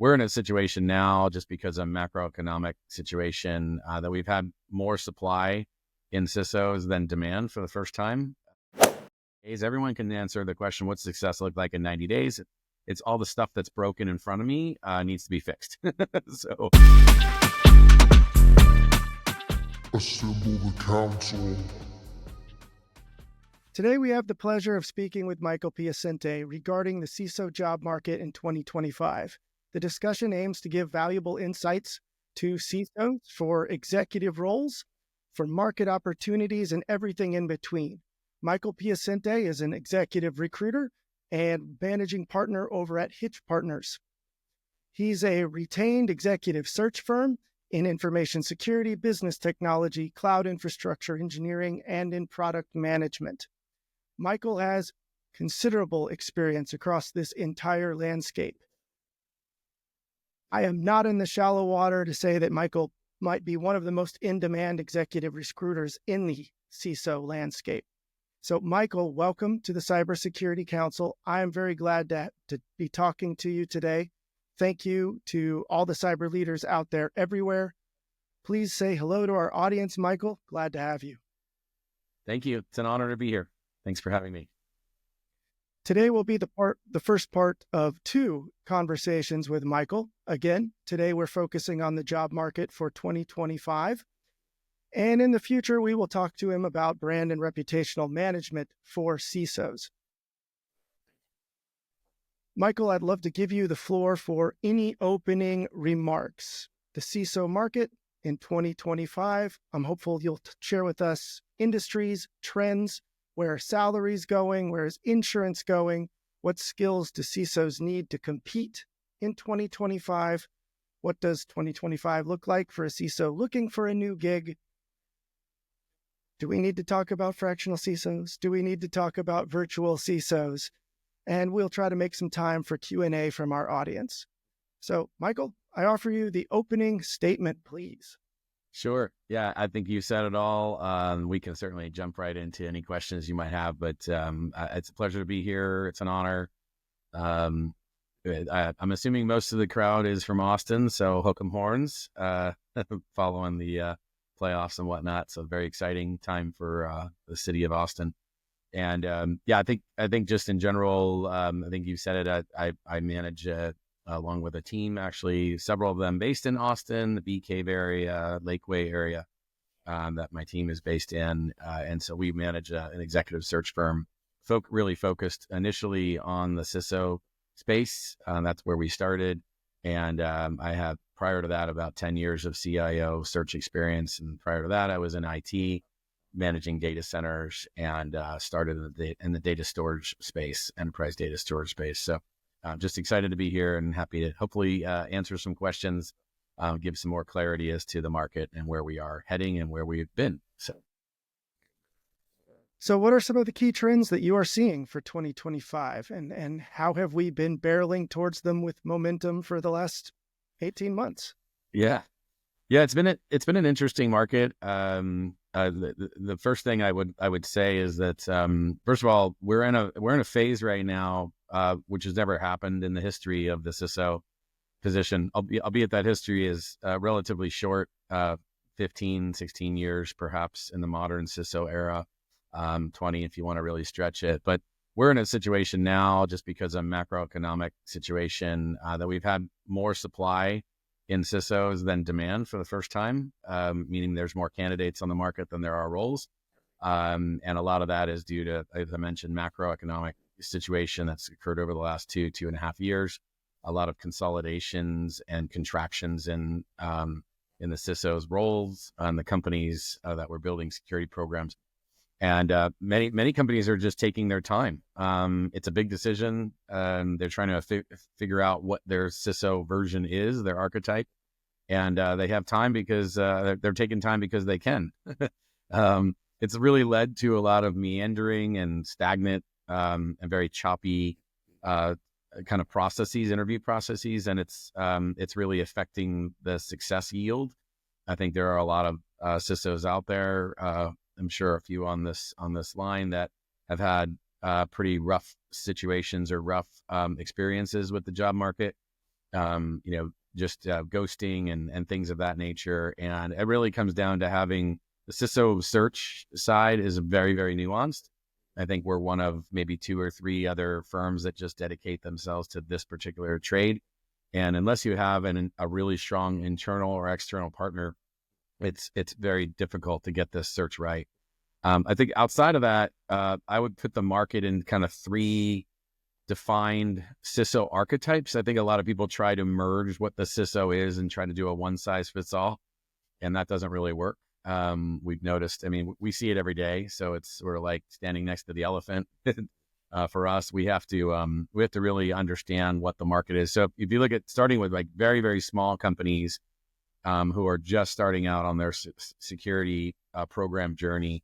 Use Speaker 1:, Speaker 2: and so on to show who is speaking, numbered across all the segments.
Speaker 1: we're in a situation now just because of macroeconomic situation that we've had more supply in CISOs than demand for the first time. Everyone can answer the question, what's success look like in 90 days? It's all the stuff that's broken in front of me needs to be fixed. So
Speaker 2: assemble the council.
Speaker 3: Today, we have the pleasure of speaking with Michael Piacente regarding the CISO job market in 2025. The discussion aims to give valuable insights to CISOs for executive roles, for market opportunities, and everything in between. Michael Piacente is an executive recruiter and managing partner over at Hitch Partners. He's a retained executive search firm in information security, business technology, cloud infrastructure engineering, and in product management. Michael has considerable experience across this entire landscape. I am not in the shallow water to say that Michael might be one of the most in-demand executive recruiters in the CISO landscape. So, Michael, welcome to the Cybersecurity Council. I am very glad to be talking to you today. Thank you to all the cyber leaders out there everywhere. Please say hello to our audience, Michael. Glad to have you.
Speaker 1: thank you. It's an honor to be here. Thanks for having me.
Speaker 3: Today will be the first part of two conversations with Michael. Again, today we're focusing on the job market for 2025. And in the future, we will talk to him about brand and reputational management for CISOs. Michael, I'd love to give you the floor for any opening remarks. The CISO market in 2025, I'm hopeful you'll share with us industries, trends, where are salaries going, where is insurance going, what skills do CISOs need to compete in 2025, what does 2025 look like for a CISO looking for a new gig? Do we need to talk about fractional CISOs? Do we need to talk about virtual CISOs? And we'll try to make some time for Q&A from our audience. So, Michael, I offer you the opening statement, please.
Speaker 1: Sure. Yeah, I think you said it all. We can certainly jump right into any questions you might have, but it's a pleasure to be here. It's an honor. I'm assuming most of the crowd is from Austin, so hook 'em horns, following the playoffs and whatnot. So very exciting time for the city of Austin. And yeah, I think just in general, I think you said it. I manage along with a team, actually, several of them based in Austin, the Bee Cave area, Lakeway area that my team is based in. And so we manage an executive search firm, really focused initially on the CISO space. That's where we started. And I have, prior to that, about 10 years of CIO search experience. And prior to that, I was in IT, managing data centers, and started in the data storage space, enterprise data storage space. So I'm just excited to be here and happy to hopefully answer some questions, give some more clarity as to the market and where we are heading and where we've been.
Speaker 3: So what are some of the key trends that you are seeing for 2025, and how have we been barreling towards them with momentum for the last 18 months?
Speaker 1: Yeah, it's been an interesting market. The first thing I would say is that first of all, we're in a phase right now which has never happened in the history of the CISO position, albeit that history is relatively short, 15, 16 years perhaps in the modern CISO era, 20 if you want to really stretch it. But we're in a situation now just because of macroeconomic situation that we've had more supply in CISOs than demand for the first time, meaning there's more candidates on the market than there are roles. And a lot of that is due to, as I mentioned, macroeconomic situation that's occurred over the last 2.5 years. A lot of consolidations and contractions in the CISO's roles and the companies that were building security programs. And many companies are just taking their time. It's a big decision. They're trying to figure out what their CISO version is, their archetype. And they have time because they're taking time because they can. It's really led to a lot of meandering and stagnant and very choppy kind of processes, interview processes. And it's really affecting the success yield. I think there are a lot of CISOs out there, I'm sure a few on this line, that have had pretty rough situations or rough experiences with the job market. just ghosting and things of that nature. And it really comes down to having the CISO search side is very, very nuanced. I think we're one of maybe 2 or 3 other firms that just dedicate themselves to this particular trade. And unless you have a really strong internal or external partner, it's very difficult to get this search right. I think outside of that, I would put the market in kind of 3 defined CISO archetypes. I think a lot of people try to merge what the CISO is and try to do a one size fits all, and that doesn't really work. We've noticed, I mean, we see it every day. So it's sort of like standing next to the elephant. For us, we have to really understand what the market is. So if you look at starting with like very, very small companies who are just starting out on their security program journey,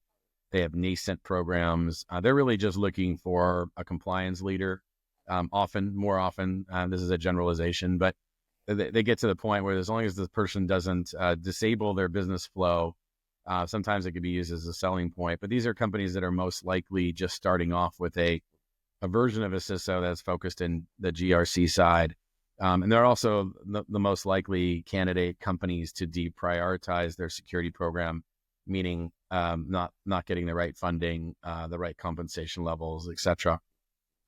Speaker 1: they have nascent programs. They're really just looking for a compliance leader. More often, this is a generalization, but they get to the point where as long as the person doesn't disable their business flow, sometimes it could be used as a selling point. But these are companies that are most likely just starting off with a version of a CISO that's focused in the GRC side. And they're also the most likely candidate companies to deprioritize their security program, meaning not getting the right funding, the right compensation levels, et cetera.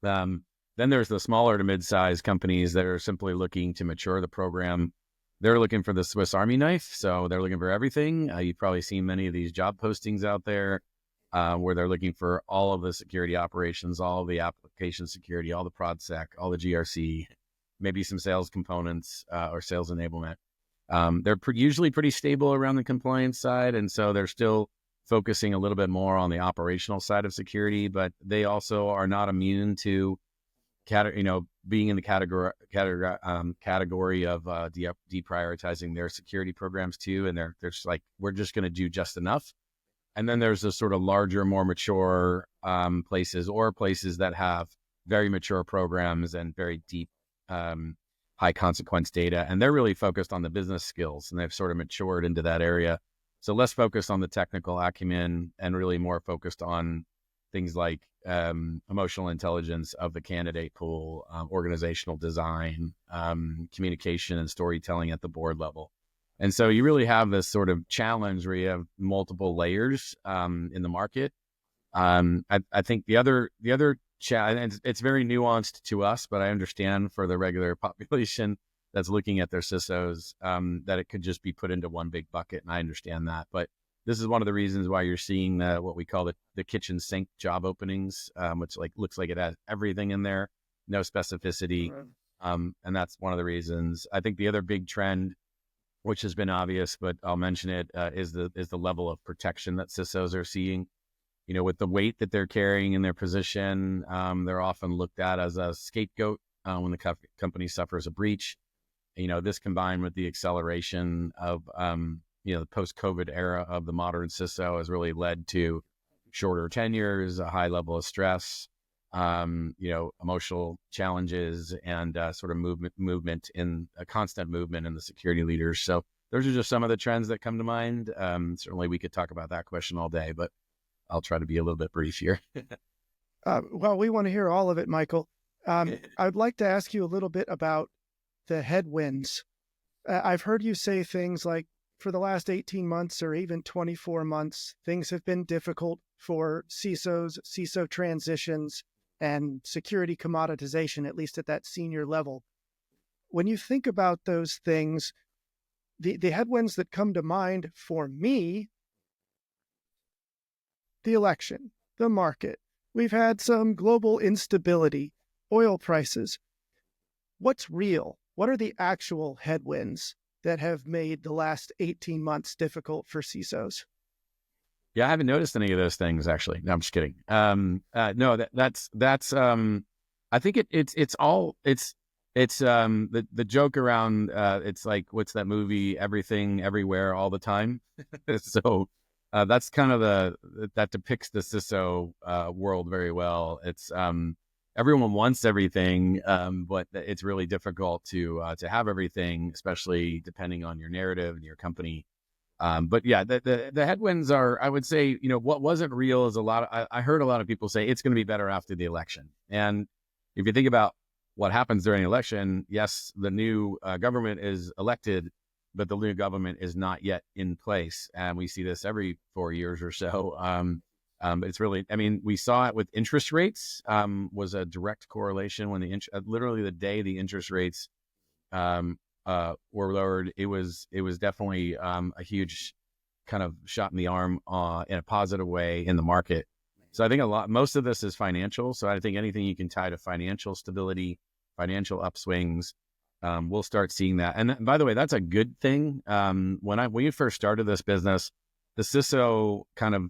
Speaker 1: Then there's the smaller to mid-sized companies that are simply looking to mature the program. They're looking for the Swiss Army knife, so they're looking for everything. You've probably seen many of these job postings out there where they're looking for all of the security operations, all of the application security, all the ProdSec, all the GRC, maybe some sales components or sales enablement. They're usually pretty stable around the compliance side, and so they're still focusing a little bit more on the operational side of security, but they also are not immune to being in the category of deprioritizing their security programs too. And they're just like, we're just going to do just enough. And then there's the sort of larger, more mature places that have very mature programs and very deep, high consequence data. And they're really focused on the business skills, and they've sort of matured into that area. So less focused on the technical acumen and really more focused on things like emotional intelligence of the candidate pool, organizational design, communication and storytelling at the board level. And so you really have this sort of challenge where you have multiple layers in the market. I think the other challenge, it's very nuanced to us, but I understand for the regular population that's looking at their CISOs that it could just be put into one big bucket, and I understand that. But this is one of the reasons why you're seeing what we call the kitchen sink job openings, which looks like it has everything in there, no specificity. And that's one of the reasons. I think the other big trend, which has been obvious, but I'll mention it, is the level of protection that CISOs are seeing. With the weight that they're carrying in their position, they're often looked at as a scapegoat when the company suffers a breach. This combined with the acceleration of the post-COVID era of the modern CISO has really led to shorter tenures, a high level of stress, emotional challenges, and sort of movement in a constant movement in the security leaders. So those are just some of the trends that come to mind. Certainly we could talk about that question all day, but I'll try to be a little bit brief here.
Speaker 3: Well, we want to hear all of it, Michael. I would like to ask you a little bit about the headwinds. I've heard you say things like, for the last 18 months or even 24 months, things have been difficult for CISOs, CISO transitions, and security commoditization, at least at that senior level. When you think about those things, the headwinds that come to mind for me, the election, the market. We've had some global instability, oil prices. What's real? What are the actual headwinds that have made the last 18 months difficult for CISOs?
Speaker 1: Yeah, I haven't noticed any of those things actually. No, I'm just kidding. No, that's I think it's the joke around it's like, what's that movie, Everything Everywhere All the Time? So that's kind of that depicts the CISO world very well. It's everyone wants everything, but it's really difficult to have everything, especially depending on your narrative and your company. But yeah, the headwinds are, I would say, what wasn't real is I heard a lot of people say it's going to be better after the election. And if you think about what happens during the election, yes, the new government is elected, but the new government is not yet in place. And we see this every 4 years or so. It's really, I mean, we saw it with interest rates, was a direct correlation when literally the day the interest rates were lowered, it was definitely a huge kind of shot in the arm in a positive way in the market. So I think most of this is financial. So I think anything you can tie to financial stability, financial upswings, we'll start seeing that. And by the way, that's a good thing. When we first started this business, the CISO kind of,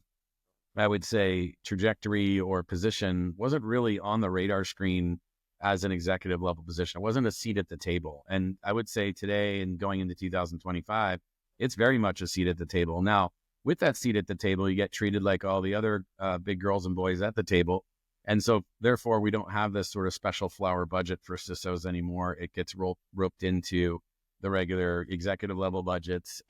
Speaker 1: I would say, trajectory or position wasn't really on the radar screen as an executive level position. It wasn't a seat at the table. And I would say today and going into 2025, it's very much a seat at the table. Now, with that seat at the table, you get treated like all the other big girls and boys at the table. And so therefore, we don't have this sort of special flower budget for CISOs anymore. It gets roped into the regular executive level budgets,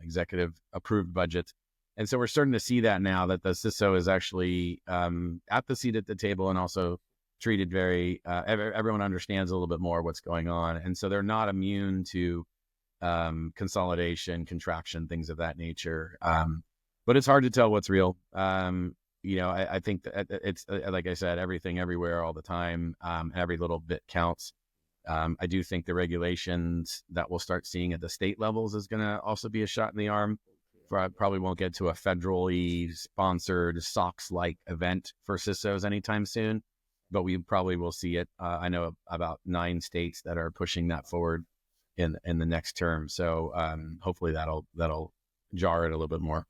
Speaker 1: executive approved budgets. And so we're starting to see that now, that the CISO is actually at the seat at the table and also treated very, everyone understands a little bit more what's going on. And so they're not immune to consolidation, contraction, things of that nature. But it's hard to tell what's real. I think that it's, like I said, everything, everywhere, all the time. Every little bit counts. I do think the regulations that we'll start seeing at the state levels is going to also be a shot in the arm. Probably won't get to a federally sponsored SOX-like event for CISOs anytime soon, but we probably will see it. I know about 9 states that are pushing that forward in the next term. So hopefully that'll jar it a little bit more.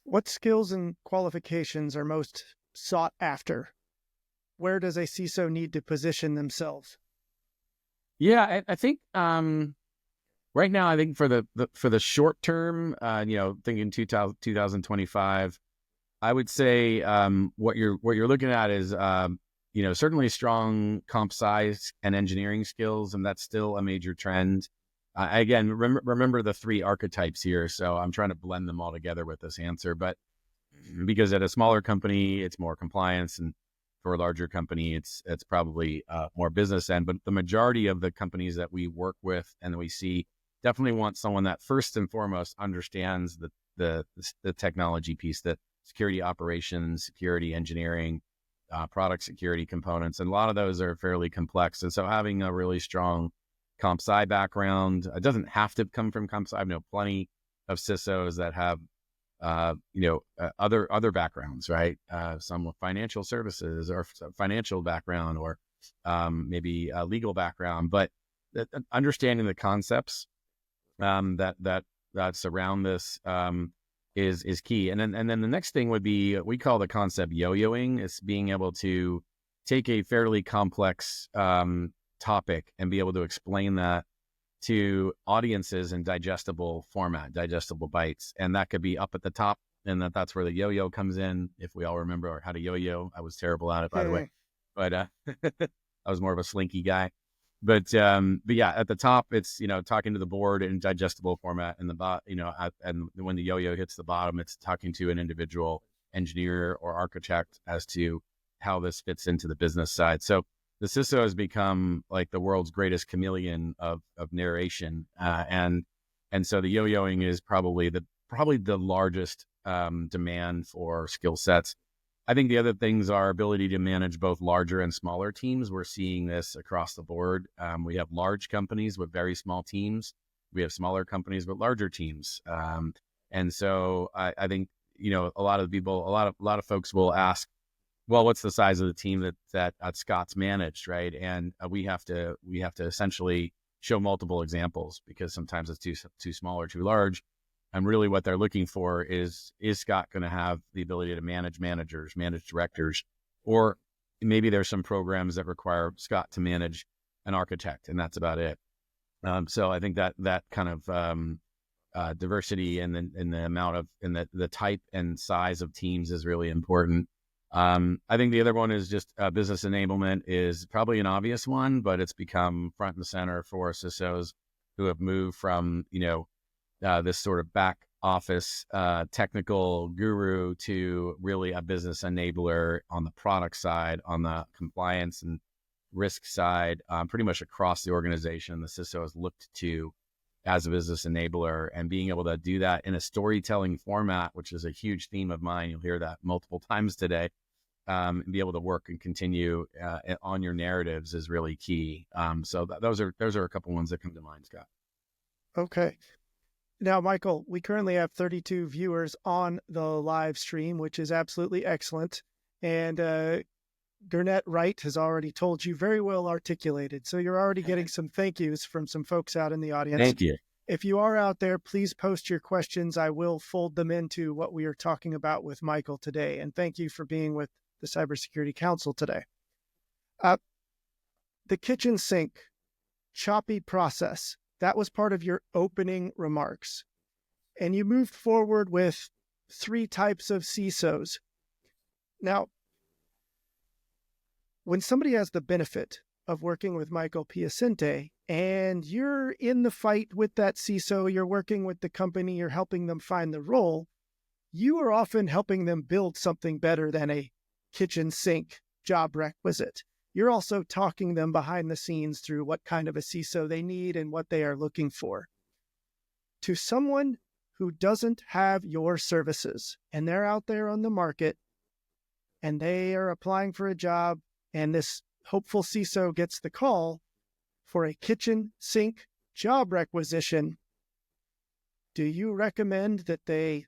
Speaker 3: What skills and qualifications are most sought after? Where does a CISO need to position themselves?
Speaker 1: Yeah, I think right now, I think for the short term, thinking 2025, I would say what you're looking at is certainly strong comp sci and engineering skills, and that's still a major trend. Again, remember the 3 archetypes here. So I'm trying to blend them all together with this answer, but because at a smaller company, it's more compliance, and for a larger company, it's probably more business end. But the majority of the companies that we work with and that we see definitely want someone that first and foremost understands the technology piece, the security operations, security engineering, product security components. And a lot of those are fairly complex. And so having a really strong comp sci background, it doesn't have to come from comp sci. I know plenty of CISOs that have, other backgrounds, right? Some with financial services or financial background, or maybe a legal background, but understanding the concepts that surround this is key. And then the next thing would be, we call the concept yo-yoing. It's being able to take a fairly complex topic and be able to explain that to audiences in digestible format, digestible bites. And that could be up at the top, and that's where the yo-yo comes in. If we all remember how to yo-yo, I was terrible at it, by the way, but I was more of a slinky guy. But yeah, at the top, it's, talking to the board in digestible format, and and when the yo-yo hits the bottom, it's talking to an individual engineer or architect as to how this fits into the business side. So the CISO has become like the world's greatest chameleon of narration, and so the yo-yoing is probably the largest demand for skill sets. I think the other things are ability to manage both larger and smaller teams. We're seeing this across the board. We have large companies with very small teams. We have smaller companies with larger teams, and so I think a lot of folks will ask, well, what's the size of the team that Scott's managed, right? And we have to essentially show multiple examples, because sometimes it's too small or too large. And really what they're looking for is Scott going to have the ability to manage managers, manage directors, or maybe there's some programs that require Scott to manage an architect, and that's about it. So I think that kind of diversity in the amount of, in the type and size of teams is really important. I think the other one is just business enablement is probably an obvious one, but it's become front and center for CISOs who have moved from, this sort of back office technical guru to really a business enabler on the product side, on the compliance and risk side, pretty much across the organization. The CISO is looked to as a business enabler, and being able to do that in a storytelling format, which is a huge theme of mine. You'll hear that multiple times today. And be able to work and continue on your narratives is really key. So those are a couple ones that come to mind, Scott.
Speaker 3: Okay. Now, Michael, we currently have 32 viewers on the live stream, which is absolutely excellent. And Gurnett Wright has already told you very well articulated. So you're already getting some thank yous from some folks out in the audience.
Speaker 1: Thank you.
Speaker 3: If you are out there, please post your questions. I will fold them into what we are talking about with Michael today. And thank you for being with the Cybersecurity Council today. The kitchen sink, choppy process, that was part of your opening remarks. And you moved forward with 3 types of CISOs. Now, when somebody has the benefit of working with Michael Piacente and you're in the fight with that CISO, you're working with the company, you're helping them find the role, you are often helping them build something better than a kitchen sink job requisite. You're also talking them behind the scenes through what kind of a CISO they need and what they are looking for. To someone who doesn't have your services and they're out there on the market and they are applying for a job, and this hopeful CISO gets the call for a kitchen sink job requisition, do you recommend that they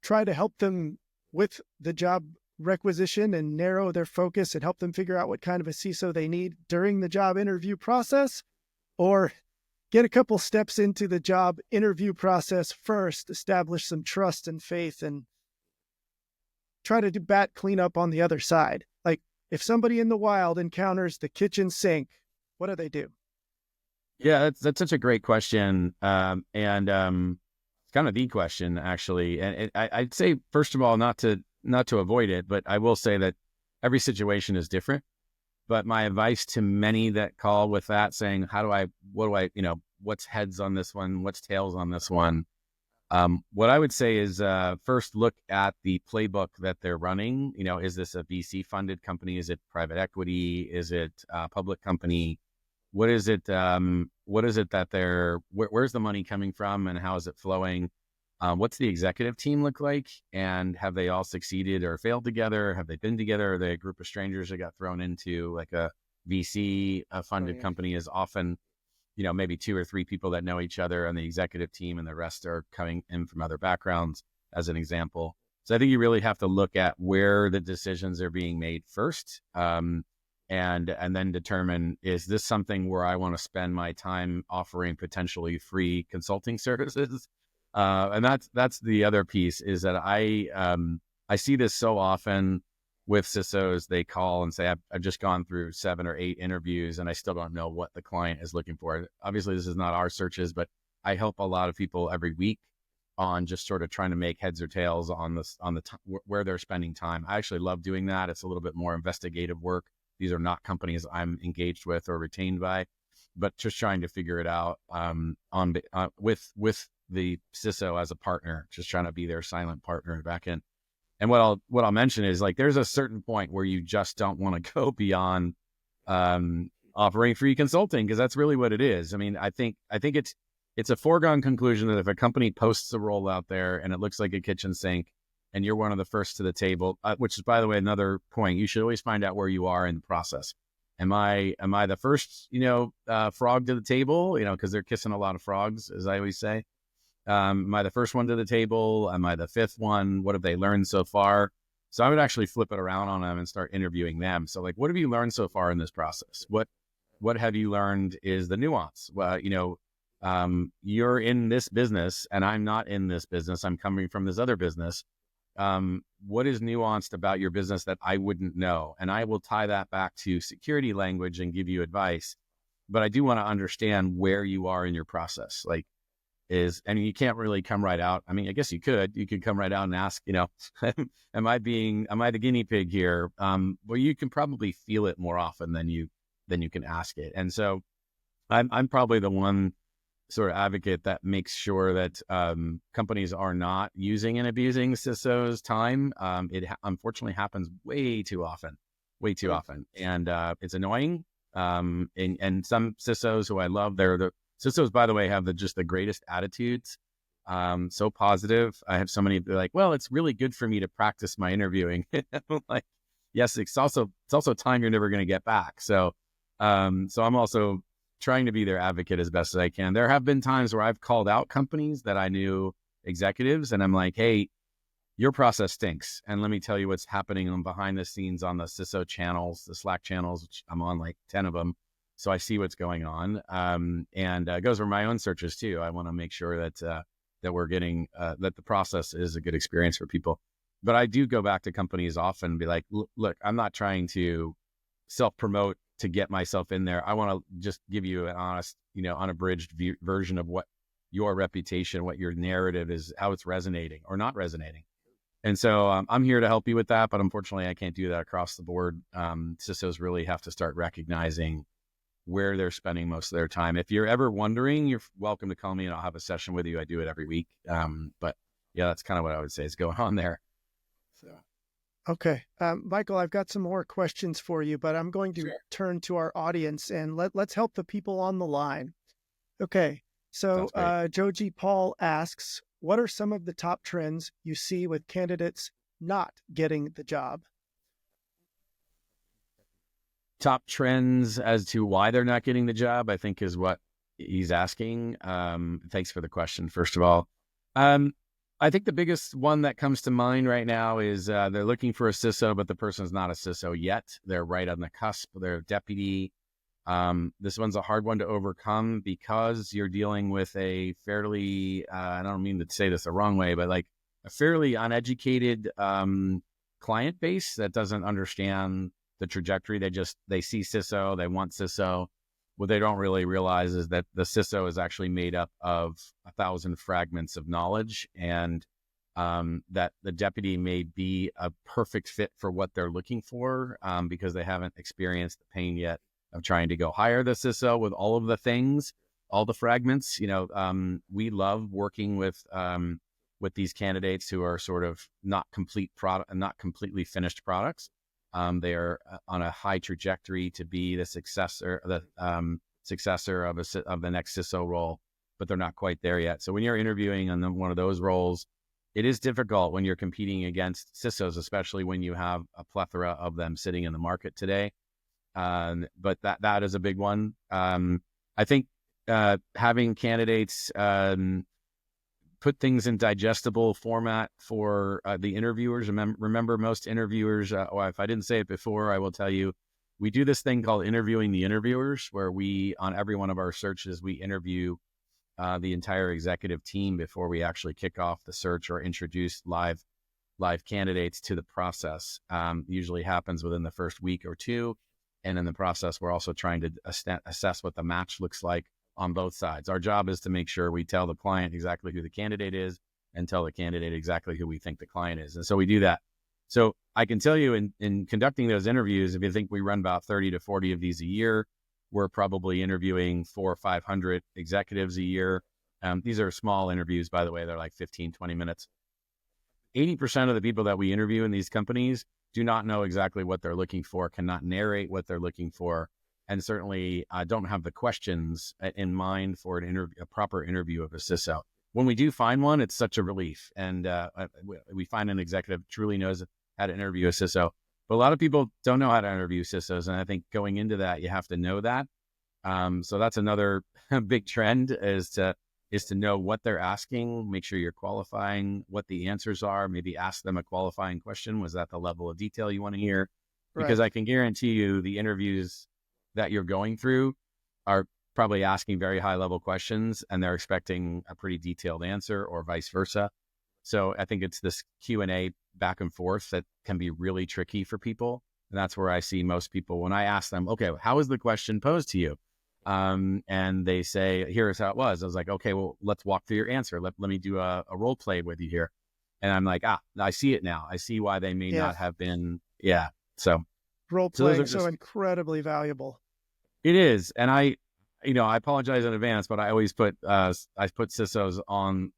Speaker 3: try to help them with the job requisition and narrow their focus and help them figure out what kind of a CISO they need during the job interview process? Or get a couple steps into the job interview process first, establish some trust and faith, and try to do bat cleanup on the other side? Like, if somebody in the wild encounters the kitchen sink, what do?
Speaker 1: Yeah, that's such a great question. And it's kind of the question, actually. And I'd say, first of all, not to avoid it, but I will say that every situation is different. But my advice to many that call with that saying, what's heads on this one? What's tails on this one? What I would say is, first look at the playbook that they're running. Is this a VC funded company? Is it private equity? Is it a public company? What is it that where's the money coming from and how is it flowing? What's the executive team look like? And have they all succeeded or failed together? Have they been together? Are they a group of strangers that got thrown into like a VC funded company? Is often, maybe 2 or 3 people that know each other on the executive team, and the rest are coming in from other backgrounds, as an example. So I think you really have to look at where the decisions are being made first, and then determine, is this something where I want to spend my time offering potentially free consulting services? And that's the other piece, is that I see this so often with CISOs. They call and say, I've just gone through 7 or 8 interviews and I still don't know what the client is looking for. Obviously, this is not our searches, but I help a lot of people every week on just sort of trying to make heads or tails on where they're spending time. I actually love doing that. It's a little bit more investigative work. These are not companies I'm engaged with or retained by, but just trying to figure it out with the CISO as a partner, just trying to be their silent partner back in. And what I'll mention is, like, there's a certain point where you just don't want to go beyond offering free consulting, because that's really what it is. I mean, I think it's a foregone conclusion that if a company posts a role out there and it looks like a kitchen sink and you're one of the first to the table, which is, by the way, another point, you should always find out where you are in the process. Am I the first, frog to the table, because they're kissing a lot of frogs, as I always say. Am I the first one to the table? Am I the 5th one? What have they learned so far? So I would actually flip it around on them and start interviewing them. So, like, what have you learned so far in this process? What have you learned is the nuance? Well, you're in this business and I'm not in this business. I'm coming from this other business. What is nuanced about your business that I wouldn't know? And I will tie that back to security language and give you advice. But I do want to understand where you are in your process. You can't really come right out. I mean, I guess you could come right out and ask, am I the guinea pig here? Well, you can probably feel it more often than you can ask it. And so I'm probably the one sort of advocate that makes sure that companies are not using and abusing CISOs' time. Unfortunately happens way too often, and it's annoying. And some CISOs who I love, the CISOs, by the way, have just the greatest attitudes. So positive. I have so many be like, well, it's really good for me to practice my interviewing. I'm like, yes, it's also time you're never going to get back. So I'm also trying to be their advocate as best as I can. There have been times where I've called out companies that I knew executives, and I'm like, hey, your process stinks. And let me tell you what's happening on behind the scenes on the CISO channels, the Slack channels, which I'm on like 10 of them. So I see what's going on. And it goes for my own searches too. I want to make sure that we're getting, that the process is a good experience for people. But I do go back to companies often and be like, look, I'm not trying to self-promote to get myself in there. I want to just give you an honest, unabridged version of what your reputation, what your narrative is, how it's resonating or not resonating. And so I'm here to help you with that, but unfortunately I can't do that across the board. CISOs really have to start recognizing where they're spending most of their time. If you're ever wondering, you're welcome to call me and I'll have a session with you. I do it every week. But yeah, that's kind of what I would say is going on there. So.
Speaker 3: Okay. Michael, I've got some more questions for you, but I'm going to turn to our audience and let's help the people on the line. Okay. So Joji Paul asks, what are some of the top trends you see with candidates not getting the job?
Speaker 1: Top trends as to why they're not getting the job, I think is what he's asking. Thanks for the question, first of all. I think the biggest one that comes to mind right now is they're looking for a CISO, but the person's not a CISO yet. They're right on the cusp. They're a deputy. This one's a hard one to overcome because you're dealing with a fairly, I don't mean to say this the wrong way, but like a fairly uneducated client base that doesn't understand the trajectory. They see CISO, they want CISO. What they don't really realize is that the CISO is actually made up of 1,000 fragments of knowledge, and that the deputy may be a perfect fit for what they're looking for because they haven't experienced the pain yet of trying to go hire the CISO with all of the things, all the fragments. We love working with these candidates who are sort of not complete product and not completely finished products. They are on a high trajectory to be the successor of the next CISO role, but they're not quite there yet. So when you're interviewing on one of those roles, it is difficult when you're competing against CISOs, especially when you have a plethora of them sitting in the market today. But that is a big one. I think having candidates put things in digestible format for the interviewers. Remember, most interviewers, or if I didn't say it before, I will tell you, we do this thing called interviewing the interviewers, where on every one of our searches, we interview the entire executive team before we actually kick off the search or introduce live candidates to the process. Usually happens within the first week or two. And in the process, we're also trying to assess what the match looks like on both sides. Our job is to make sure we tell the client exactly who the candidate is and tell the candidate exactly who we think the client is. And so we do that. So I can tell you in conducting those interviews, if you think we run about 30 to 40 of these a year, we're probably interviewing 400 or 500 executives a year. These are small interviews, by the way. They're like 15, 20 minutes. 80% of the people that we interview in these companies do not know exactly what they're looking for, cannot narrate what they're looking for, and certainly don't have the questions in mind for a proper interview of a CISO. When we do find one, it's such a relief. And we find an executive who truly knows how to interview a CISO. But a lot of people don't know how to interview CISOs. And I think going into that, you have to know that. So that's another big trend is to know what they're asking, make sure you're qualifying what the answers are, maybe ask them a qualifying question. Was that the level of detail you want to hear? Because I can guarantee you the interviews that you're going through are probably asking very high level questions and they're expecting a pretty detailed answer or vice versa. So I think it's this Q&A back and forth that can be really tricky for people. And that's where I see most people when I ask them, okay, how was the question posed to you? And they say, here's how it was. I was like, okay, well, let's walk through your answer. Let me do a role play with you here. And I'm like, I see it now. I see why they may not have been. Yeah. So
Speaker 3: role playing so incredibly valuable.
Speaker 1: It is. And I apologize in advance, but I always put CISOs on.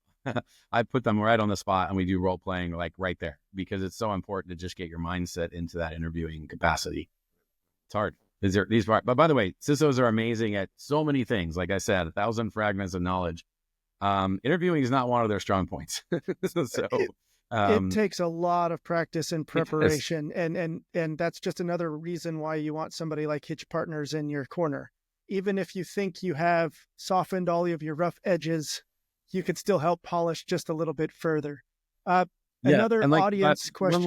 Speaker 1: I put them right on the spot, and we do role playing like right there because it's so important to just get your mindset into that interviewing capacity. It's hard. But by the way, CISOs are amazing at so many things. Like I said, 1,000 fragments of knowledge. Interviewing is not one of their strong points. So
Speaker 3: it takes a lot of practice and preparation,
Speaker 1: yes.
Speaker 3: and that's just another reason why you want somebody like Hitch Partners in your corner. Even if you think you have softened all of your rough edges, you could still help polish just a little bit further. Another
Speaker 1: and like
Speaker 3: audience question.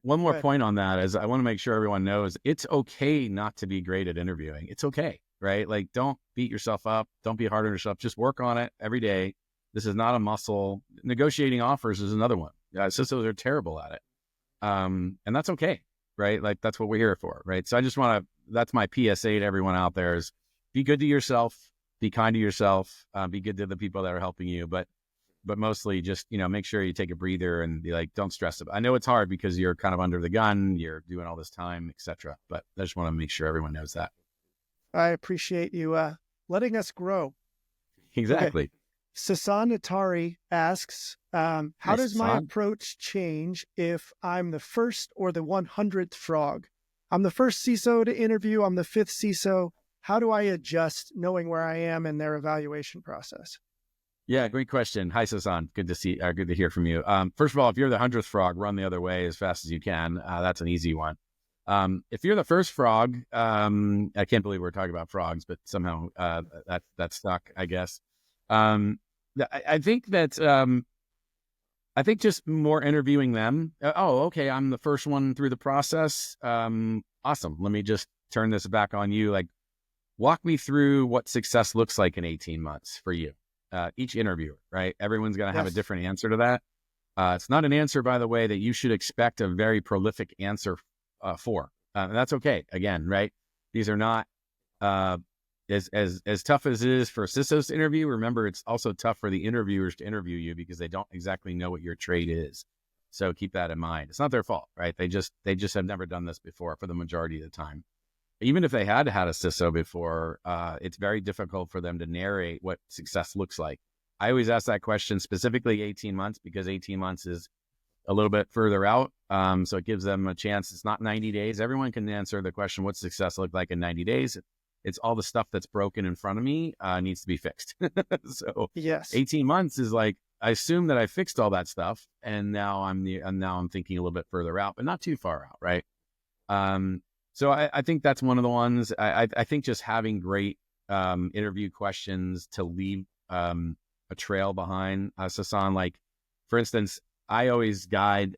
Speaker 1: One more point on that is I want to make sure everyone knows it's okay not to be great at interviewing. It's okay, right? Like, don't beat yourself up. Don't be hard on yourself. Just work on it every day. This is not a muscle. Negotiating offers is another one. CISOs are terrible at it. And that's okay, right? Like, that's what we're here for, right? So I just want to, that's my PSA to everyone out there is be good to yourself, be kind to yourself, be good to the people that are helping you. But mostly just, make sure you take a breather and be like, don't stress about it. I know it's hard because you're kind of under the gun, you're doing all this time, etc. But I just want to make sure everyone knows that.
Speaker 3: I appreciate you letting us grow.
Speaker 1: Exactly.
Speaker 3: Okay. Sasan Atari asks, how does my approach change if I'm the first or the 100th frog? I'm the first CISO to interview. I'm the 5th CISO. How do I adjust knowing where I am in their evaluation process?
Speaker 1: Yeah, great question. Hi, Sasan. Good to hear from you. First of all, if you're the 100th frog, run the other way as fast as you can. That's an easy one. If you're the first frog, I can't believe we're talking about frogs, but somehow that stuck, I guess. I think that I think just more interviewing them. Okay, I'm the first one through the process. Awesome. Let me just turn this back on you. Like, walk me through what success looks like in 18 months for you. Each interviewer, right? Everyone's going to have a different answer to that. It's not an answer, by the way, that you should expect a very prolific answer for. And that's okay. Again, right? These are not as tough as it is for CISOs to interview. Remember, it's also tough for the interviewers to interview you because they don't exactly know what your trade is. So keep that in mind. It's not their fault, right? They just have never done this before for the majority of the time. Even if they had a CISO before, it's very difficult for them to narrate what success looks like. I always ask that question specifically 18 months because 18 months is a little bit further out. So it gives them a chance. It's not 90 days. Everyone can answer the question, what's success look like in 90 days? It's all the stuff that's broken in front of me needs to be fixed. So
Speaker 3: yes,
Speaker 1: 18 months is like, I assume that I fixed all that stuff. And now I'm thinking a little bit further out, but not too far out, right? So I think that's one of the ones. I think just having great interview questions to leave a trail behind. Sasan, like, for instance, I always guide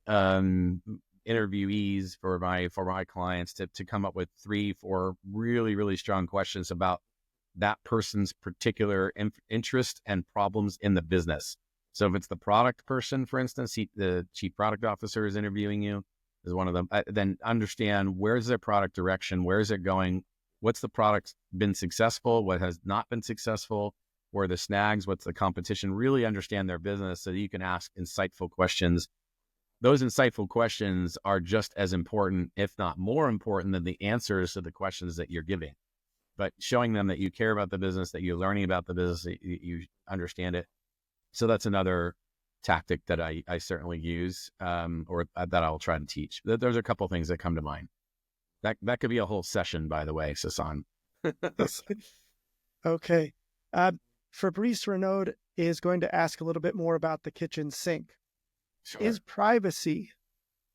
Speaker 1: interviewees for my clients to come up with 3-4 really, really strong questions about that person's particular interest and problems in the business. So if it's the product person, for instance, the chief product officer is interviewing you, is one of them. Then understand, where's their product direction? Where is it going? What's the product been successful? What has not been successful? Where are the snags? What's the competition? Really understand their business so that you can ask insightful questions. Those insightful questions are just as important, if not more important, than the answers to the questions that you're giving. But showing them that you care about the business, that you're learning about the business, that you understand it. So that's another tactic that I certainly use, or that I'll try to teach. There's a couple things that come to mind. That could be a whole session, by the way, Sasan.
Speaker 3: Okay. Fabrice Renaud is going to ask a little bit more about the kitchen sink. Sure. Is privacy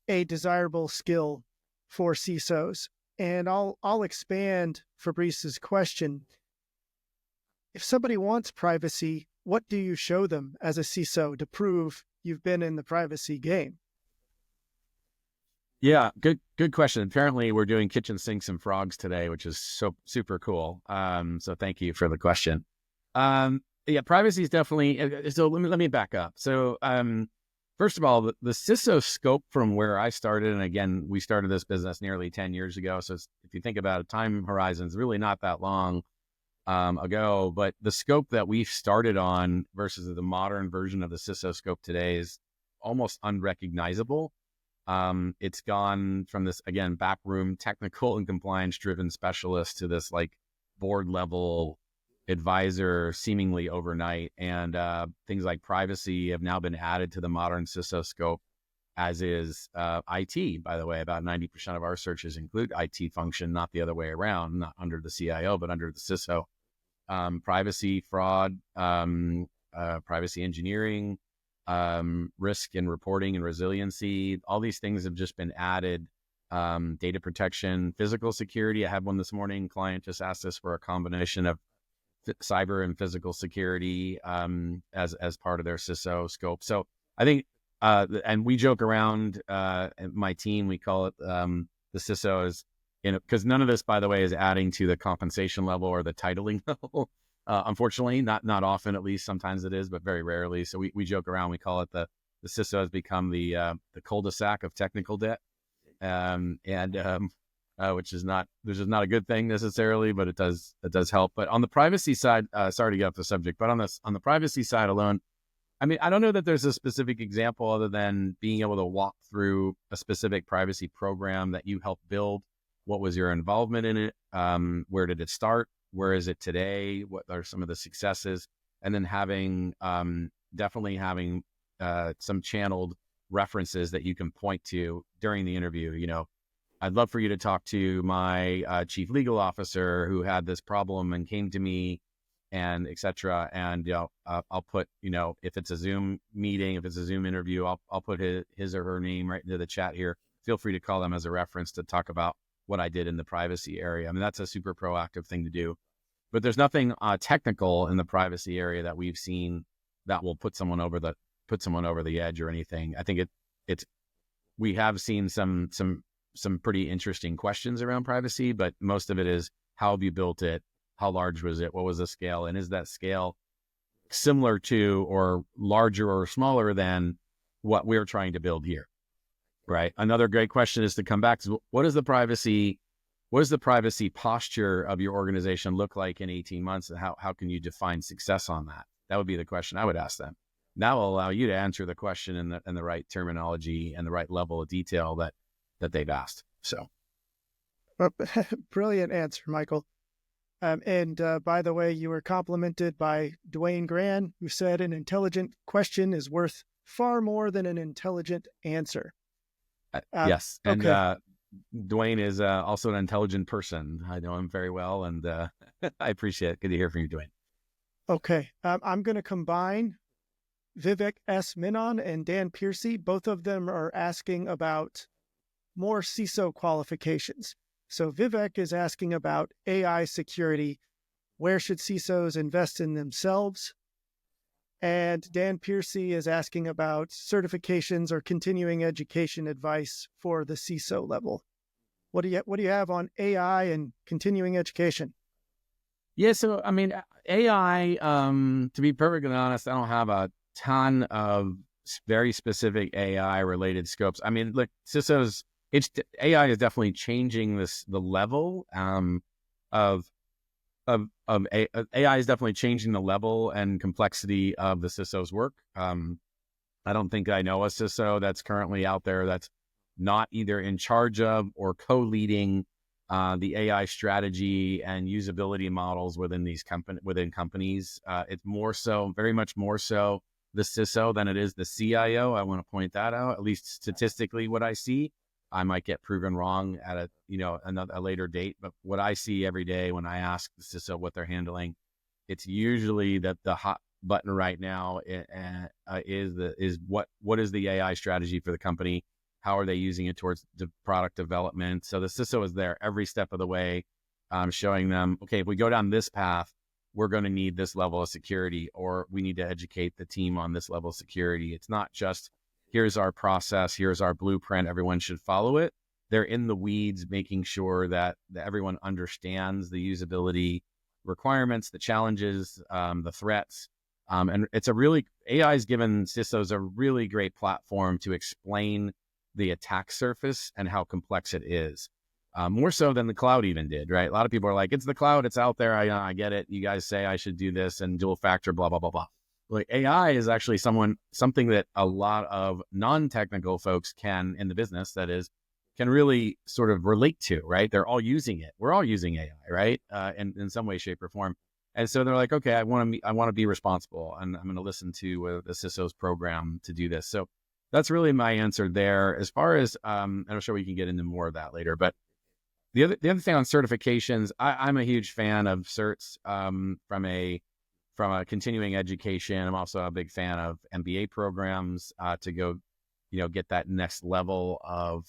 Speaker 3: a desirable skill for CISOs? And I'll expand Fabrice's question. If somebody wants privacy, what do you show them as a CISO to prove you've been in the privacy game?
Speaker 1: Yeah, good question. Apparently, we're doing kitchen sinks and frogs today, which is so super cool. So thank you for the question. Yeah, privacy is definitely. So let me back up. So first of all, the CISO scope from where I started, and again, we started this business nearly 10 years ago. So if you think about a time horizon, it's really not that long ago, but the scope that we've started on versus the modern version of the CISO scope today is almost unrecognizable. It's gone from this, again, backroom technical and compliance driven specialist to this like board level advisor seemingly overnight. And things like privacy have now been added to the modern CISO scope, as is IT, by the way. About 90% of our searches include IT function, not the other way around, not under the CIO, but under the CISO. Privacy, fraud, privacy engineering, risk and reporting and resiliency. All these things have just been added. Data protection, physical security. I had one this morning. Client just asked us for a combination of cyber and physical security as part of their CISO scope. So I think, and we joke around, my team, we call it the CISOs, because none of this, by the way, is adding to the compensation level or the titling level. Unfortunately, not often, at least. Sometimes it is, but very rarely. So we joke around. We call it the CISO has become the cul-de-sac of technical debt, which is not a good thing necessarily, but it does help. But on the privacy side, sorry to get off the subject, but on the privacy side alone, I mean, I don't know that there's a specific example other than being able to walk through a specific privacy program that you helped build. What was your involvement in it? Where did it start? Where is it today? What are some of the successes? And then definitely having some channeled references that you can point to during the interview. You know, I'd love for you to talk to my chief legal officer who had this problem and came to me, and et cetera. And, I'll put, if it's a Zoom meeting, if it's a Zoom interview, I'll put his or her name right into the chat here. Feel free to call them as a reference to talk about what I did in the privacy area. I mean, that's a super proactive thing to do, but there's nothing technical in the privacy area that we've seen that will put someone over the edge or anything. I think we have seen some pretty interesting questions around privacy, but most of it is, how have you built it? How large was it? What was the scale? And is that scale similar to or larger or smaller than what we're trying to build here? Right. Another great question is to come back to, what does the privacy posture of your organization look like in 18 months? And how can you define success on that? That would be the question I would ask them. Now I'll allow you to answer the question in the right terminology and the right level of detail that they've asked. So.
Speaker 3: Well, brilliant answer, Michael. And by the way, you were complimented by Dwayne Gran, who said an intelligent question is worth far more than an intelligent answer.
Speaker 1: Yes. And
Speaker 3: okay.
Speaker 1: Dwayne is also an intelligent person. I know him very well, and I appreciate it. Good to hear from you, Dwayne.
Speaker 3: Okay. I'm going to combine Vivek S. Menon and Dan Piercy. Both of them are asking about more CISO qualifications. So Vivek is asking about AI security. Where should CISOs invest in themselves? And Dan Piercy is asking about certifications or continuing education advice for the CISO level. What do you have on AI and continuing education?
Speaker 1: Yeah, so I mean, AI, to be perfectly honest, I don't have a ton of very specific AI related scopes. I mean, look, CISOs, AI is definitely changing the level of AI is definitely changing the level and complexity of the CISO's work. I don't think I know a CISO that's currently out there that's not either in charge of or co-leading the AI strategy and usability models within companies. It's more so, very much more so, the CISO than it is the CIO. I want to point that out. At least statistically, what I see. I might get proven wrong at a later date, but what I see every day when I ask the CISO what they're handling, it's usually that the hot button right now is what is the AI strategy for the company? How are they using it towards the product development? So the CISO is there every step of the way, showing them, okay, if we go down this path, we're going to need this level of security, or we need to educate the team on this level of security. It's not just, here's our process, here's our blueprint, everyone should follow it. They're in the weeds, making sure that everyone understands the usability requirements, the challenges, the threats. And AI has given CISOs a really great platform to explain the attack surface and how complex it is. More so than the cloud even did, right? A lot of people are like, it's the cloud, it's out there, I get it. You guys say I should do this and dual factor, blah, blah, blah, blah. Like AI is actually something that a lot of non-technical folks in the business, can really sort of relate to, right? They're all using it. We're all using AI, right? In some way, shape, or form. And so they're like, okay, I want to be responsible, and I'm going to listen to the CISO's program to do this. So that's really my answer there. As far as, and I'm sure we can get into more of that later, but the other thing on certifications, I'm a huge fan of certs from a continuing education. I'm also a big fan of MBA programs to go, get that next level of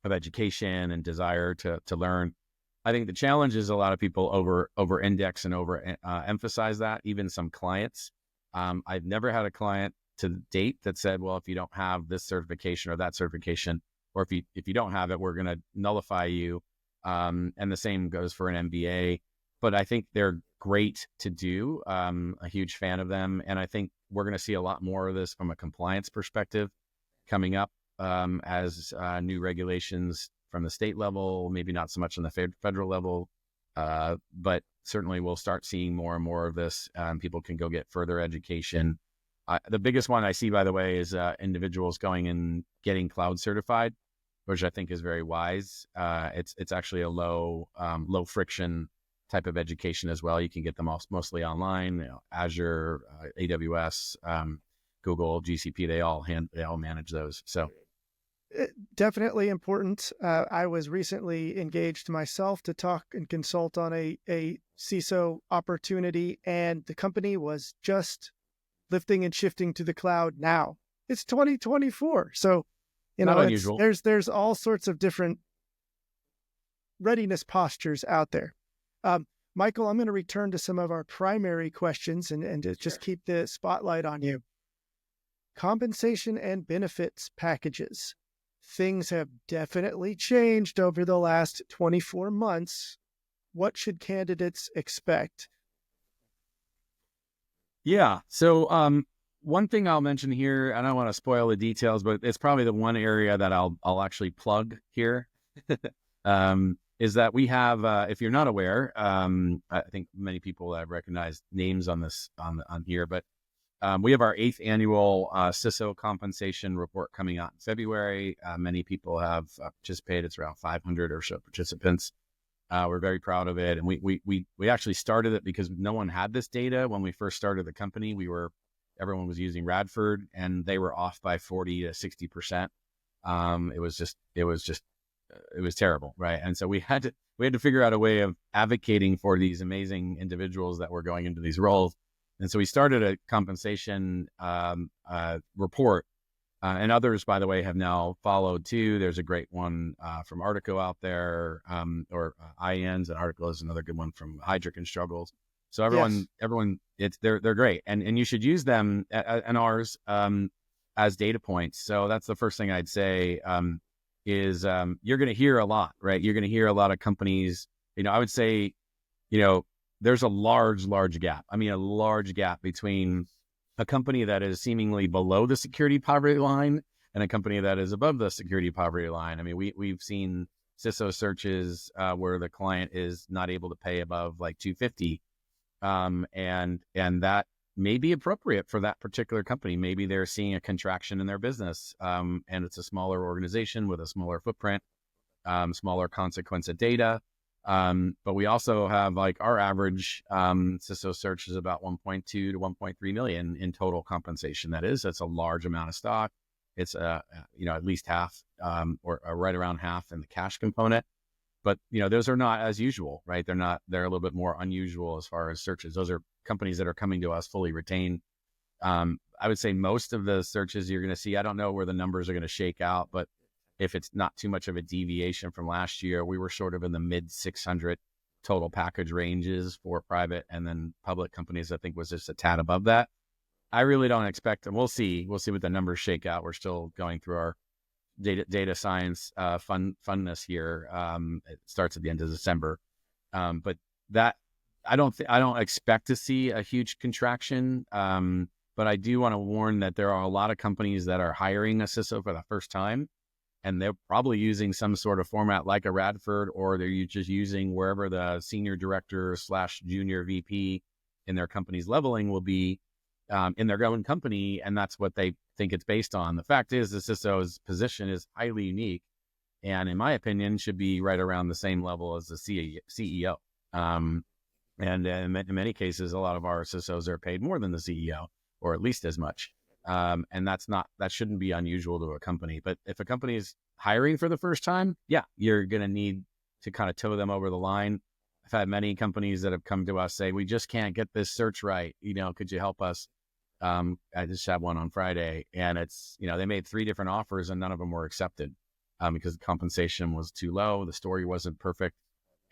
Speaker 1: education and desire to learn. I think the challenge is a lot of people over index and over emphasize that. Even some clients, I've never had a client to date that said, well, if you don't have this certification or that certification, or if you don't have it, we're going to nullify you. And the same goes for an MBA. But I think they're great to do. A huge fan of them. And I think we're going to see a lot more of this from a compliance perspective coming up as new regulations from the state level, maybe not so much on the federal level, but certainly we'll start seeing more and more of this. People can go get further education. The biggest one I see, by the way, is individuals going and getting cloud certified, which I think is very wise. It's actually a low friction type of education as well. You can get them mostly online. Azure, AWS, Google, GCP, they all manage those. So
Speaker 3: definitely important. I was recently engaged myself to talk and consult on a CISO opportunity, and the company was just lifting and shifting to the cloud now. It's 2024. So,
Speaker 1: not unusual.
Speaker 3: There's all sorts of different readiness postures out there. Michael, I'm going to return to some of our primary questions and to just keep the spotlight on you. Compensation and benefits packages. Things have definitely changed over the last 24 months. What should candidates expect?
Speaker 1: Yeah. So one thing I'll mention here, I don't want to spoil the details, but it's probably the one area that I'll actually plug here, is that we have, if you're not aware, I think many people have recognized names on this on here, but we have our 8th annual CISO compensation report coming out in February. Many people have participated. It's around 500 or so participants. We're very proud of it. And we actually started it because no one had this data. When we first started the company, everyone was using Radford, and they were off by 40 to 60%. It was terrible. Right. And so we had to figure out a way of advocating for these amazing individuals that were going into these roles. And so we started a compensation report, and others, by the way, have now followed too. There's a great one from Artico out there, or IAN's. An article is another good one from Heidrick and Struggles. So everyone, they're great, and you should use them and ours as data points. So that's the first thing I'd say is you're going to hear a lot, right? You're going to hear a lot of companies. I would say, there's a large gap. I mean, a large gap between a company that is seemingly below the security poverty line and a company that is above the security poverty line. I mean, we've seen CISO searches where the client is not able to pay above like $250, and that may be appropriate for that particular company. Maybe they're seeing a contraction in their business, and it's a smaller organization with a smaller footprint, smaller consequence of data. But we also have, like, our average CISO search is about 1.2 to 1.3 million in total compensation. That's a large amount of stock. It's at least half, or right around half in the cash component. But those are not as usual, right? They're a little bit more unusual as far as searches. Those are companies that are coming to us fully retained. I would say most of the searches you're going to see, I don't know where the numbers are going to shake out, but if it's not too much of a deviation from last year, we were sort of in the mid 600 total package ranges for private, and then public companies, I think, was just a tad above that. I really don't expect, and we'll see what the numbers shake out. We're still going through our data science funness here. It starts at the end of December, but that I don't expect to see a huge contraction. But I do want to warn that there are a lot of companies that are hiring a CISO for the first time, and they're probably using some sort of format like a Radford, or they're just using wherever the senior director / junior VP in their company's leveling will be in their own company, and that's what they think it's based on. The fact is, the CISO's position is highly unique, and in my opinion, should be right around the same level as the CEO. And in many cases, a lot of our CISOs are paid more than the CEO, or at least as much. And that shouldn't be unusual to a company. But if a company is hiring for the first time, yeah, you're going to need to kind of tow them over the line. I've had many companies that have come to us say, we just can't get this search right. Could you help us? I just had one on Friday, and it's, they made 3 different offers and none of them were accepted because the compensation was too low. The story wasn't perfect.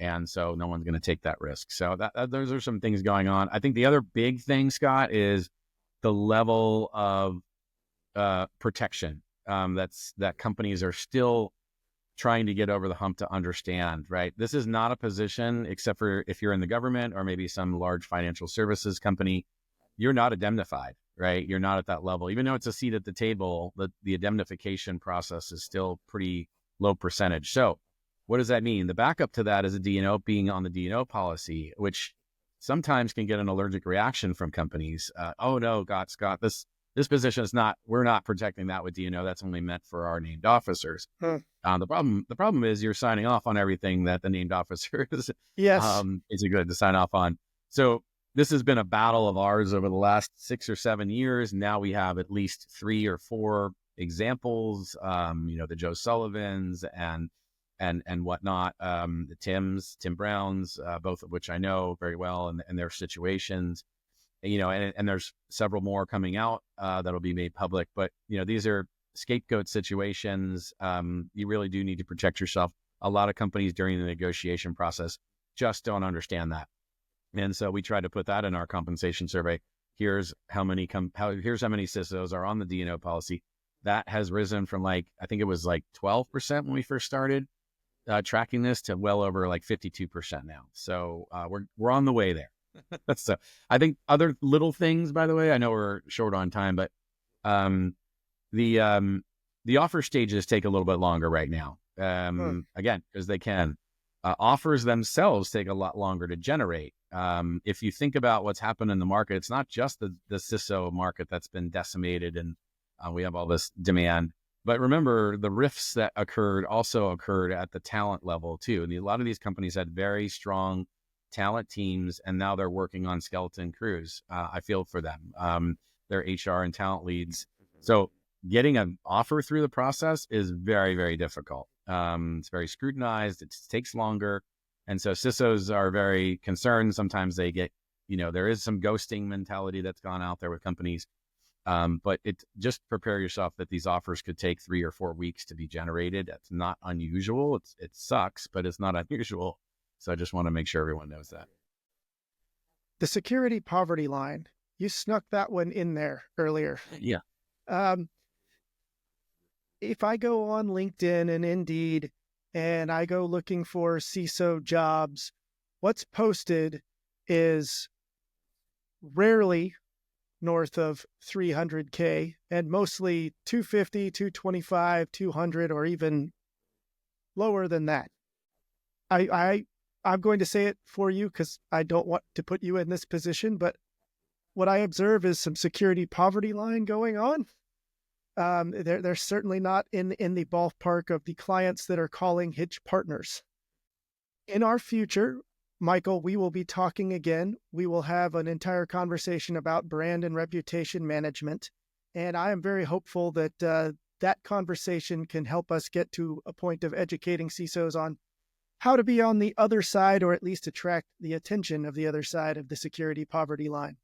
Speaker 1: And so no one's going to take that risk. So those are some things going on. I think the other big thing, Scott, is the level of protection that companies are still trying to get over the hump to understand, right? This is not a position, except for if you're in the government or maybe some large financial services company, you're not indemnified, right? You're not at that level. Even though it's a seat at the table, the indemnification process is still pretty low percentage. So what does that mean? The backup to that is a D&O being on the D&O policy, which sometimes can get an allergic reaction from companies. Oh no, Scott, this position is we're not protecting that with D&O. That's only meant for our named officers. The problem is you're signing off on everything that the named officer is good to sign off on. So this has been a battle of ours over the last 6 or 7 years. Now we have at least 3 or 4 examples, the Joe Sullivans and whatnot, the Tim Browns, both of which I know very well and their situations, and there's several more coming out that'll be made public. But, these are scapegoat situations. You really do need to protect yourself. A lot of companies during the negotiation process just don't understand that. And so we try to put that in our compensation survey. Here's how many CISOs are on the D&O policy. That has risen from I think it was 12% when we first started tracking this to well over 52% now. So we're on the way there. So I think other little things, by the way, I know we're short on time, but the offer stages take a little bit longer right now. Again, because they can. Offers themselves take a lot longer to generate. If you think about what's happened in the market, it's not just the CISO market that's been decimated and we have all this demand. But remember, the rifts that also occurred at the talent level too. And a lot of these companies had very strong talent teams, and now they're working on skeleton crews. I feel for them. They're HR and talent leads. So getting an offer through the process is very, very difficult. It's very scrutinized. It takes longer. And so CISOs are very concerned. Sometimes they get, there is some ghosting mentality that's gone out there with companies. But just prepare yourself that these offers could take 3 or 4 weeks to be generated. That's not unusual. It sucks, but it's not unusual. So I just want to make sure everyone knows that.
Speaker 3: The security poverty line, you snuck that one in there earlier.
Speaker 1: Yeah.
Speaker 3: If I go on LinkedIn and Indeed and I go looking for CISO jobs, what's posted is rarely north of 300K and mostly 250, 225, 200, or even lower than that. I'm going to say it for you because I don't want to put you in this position, but what I observe is some security poverty line going on. They're certainly not in the ballpark of the clients that are calling Hitch partners. In our future, Michael, we will be talking again. We will have an entire conversation about brand and reputation management. And I am very hopeful that that conversation can help us get to a point of educating CISOs on how to be on the other side, or at least attract the attention of the other side of the security poverty line.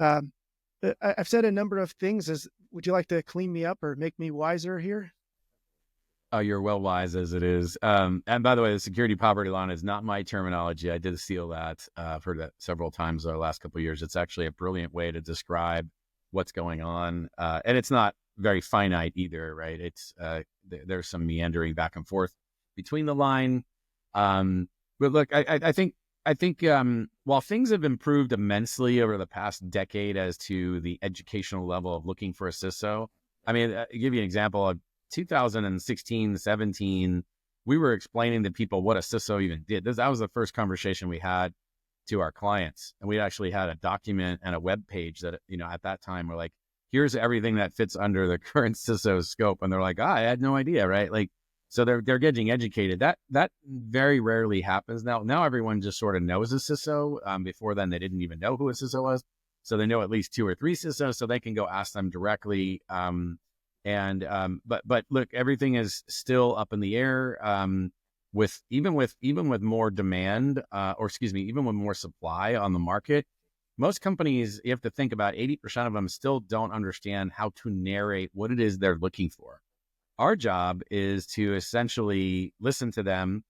Speaker 3: I've said a number of things. Would you like to clean me up or make me wiser here?
Speaker 1: Oh, you're well wise as it is. And by the way, the security poverty line is not my terminology. I did steal that. I've heard that several times over the last couple of years. It's actually a brilliant way to describe what's going on. And it's not very finite either, right? It's there's some meandering back and forth between the line. But look, I think while things have improved immensely over the past decade as to the educational level of looking for a CISO, I mean, I'll give you an example of 2016, 17, we were explaining to people what a CISO even did. That was the first conversation we had to our clients. And we actually had a document and a web page that, at that time we're like, here's everything that fits under the current CISO scope. And they're like, I had no idea, right? So they're getting educated. That very rarely happens now. Now everyone just sort of knows a CISO. Before then, they didn't even know who a CISO was. So they know at least 2 or 3 CISOs, so they can go ask them directly. But look, everything is still up in the air. Even with more demand, even with more supply on the market, most companies, you have to think about 80% of them still don't understand how to narrate what it is they're looking for. Our job is to essentially listen to them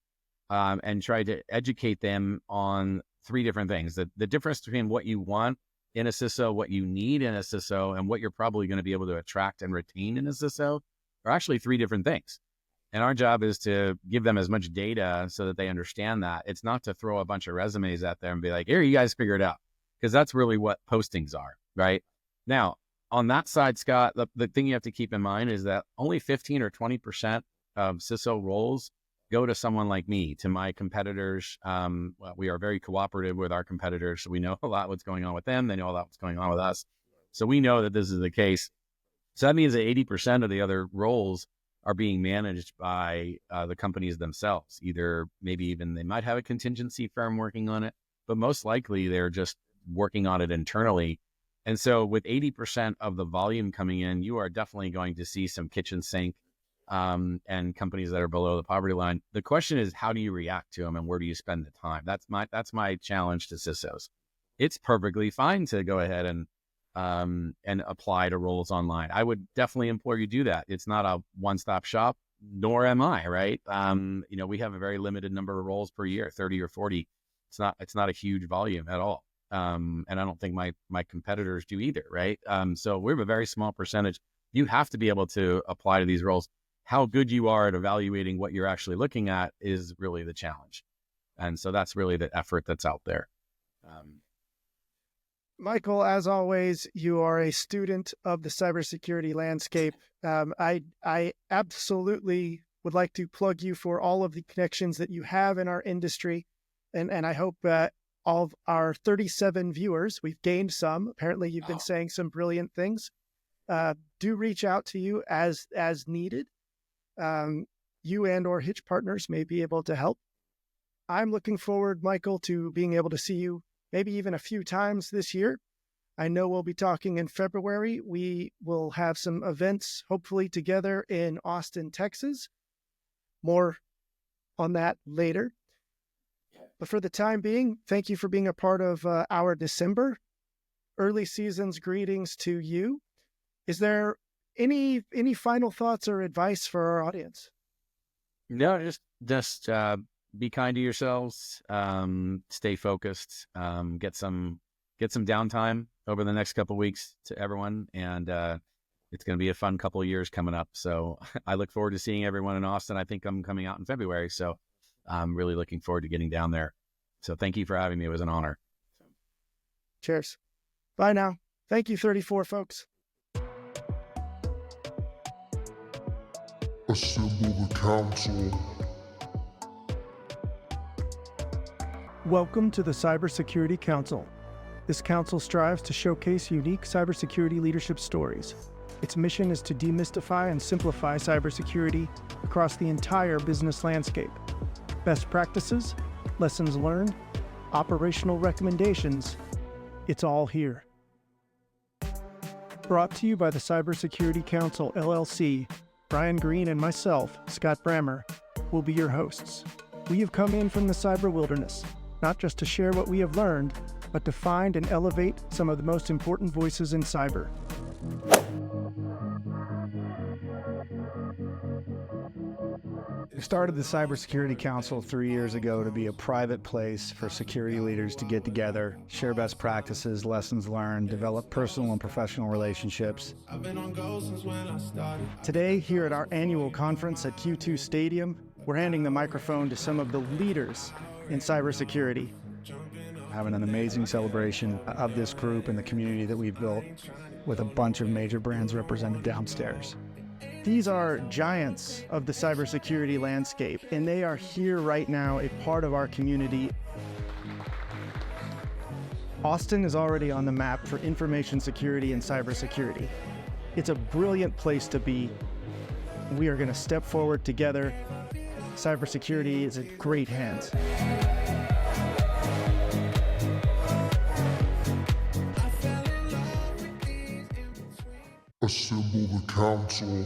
Speaker 1: and try to educate them on 3 different things. The difference between what you want in a CISO, what you need in a CISO, and what you're probably going to be able to attract and retain in a CISO are actually 3 different things. And our job is to give them as much data so that they understand that. It's not to throw a bunch of resumes at them and be like, here, you guys figure it out. Because that's really what postings are, right? Now, on that side, Scott, the thing you have to keep in mind is that only 15 or 20% of CISO roles go to someone like me, to my competitors. We are very cooperative with our competitors, so we know a lot what's going on with them. They know a lot what's going on with us. So we know that this is the case. So that means that 80% of the other roles are being managed by the companies themselves. Either maybe even they might have a contingency firm working on it, but most likely they're just working on it internally. And so with 80% of the volume coming in, you are definitely going to see some kitchen sink and companies that are below the poverty line. The question is, how do you react to them and where do you spend the time? That's my challenge to CISOs. It's perfectly fine to go ahead and apply to roles online. I would definitely implore you to do that. It's not a one-stop shop, nor am I, right? We have a very limited number of roles per year, 30 or 40. It's not a huge volume at all. And I don't think my competitors do either, right? So we have a very small percentage. You have to be able to apply to these roles. How good you are at evaluating what you're actually looking at is really the challenge. And so that's really the effort that's out there.
Speaker 3: Michael, as always, you are a student of the cybersecurity landscape. I absolutely would like to plug you for all of the connections that you have in our industry. And I hope all of our 37 viewers, we've gained some. Apparently, you've been saying some brilliant things. Do reach out to you as needed. You and or Hitch Partners may be able to help. I'm looking forward, Michael, to being able to see you maybe even a few times this year. I know we'll be talking in February. We will have some events, hopefully together in Austin, Texas. More on that later. But for the time being, thank you for being a part of our December. Early season's greetings to you. Is there any final thoughts or advice for our audience?
Speaker 1: No, just be kind to yourselves. Stay focused. Get some downtime over the next couple of weeks to everyone, and it's going to be a fun couple of years coming up. So I look forward to seeing everyone in Austin. I think I'm coming out in February, so I'm really looking forward to getting down there. So thank you for having me. It was an honor.
Speaker 3: Cheers. Bye now. Thank you, 34 folks.
Speaker 2: Assemble the council.
Speaker 3: Welcome to the Cybersecurity Council. This council strives to showcase unique cybersecurity leadership stories. Its mission is to demystify and simplify cybersecurity across the entire business landscape. Best practices, lessons learned, operational recommendations, it's all here. Brought to you by the Cybersecurity Council, LLC, Brian Green and myself, Scott Brammer, will be your hosts. We have come in from the cyber wilderness, not just to share what we have learned, but to find and elevate some of the most important voices in cyber.
Speaker 4: We started the Cybersecurity Council 3 years ago to be a private place for security leaders to get together, share best practices, lessons learned, develop personal and professional relationships. Today, here at our annual conference at Q2 Stadium, we're handing the microphone to some of the leaders in cybersecurity. Having an amazing celebration of this group and the community that we've built with a bunch of major brands represented downstairs. These are giants of the cybersecurity landscape, and they are here right now, a part of our community. Austin is already on the map for information security and cybersecurity. It's a brilliant place to be. We are going to step forward together cybersecurity is in great hands.
Speaker 2: Assemble the council.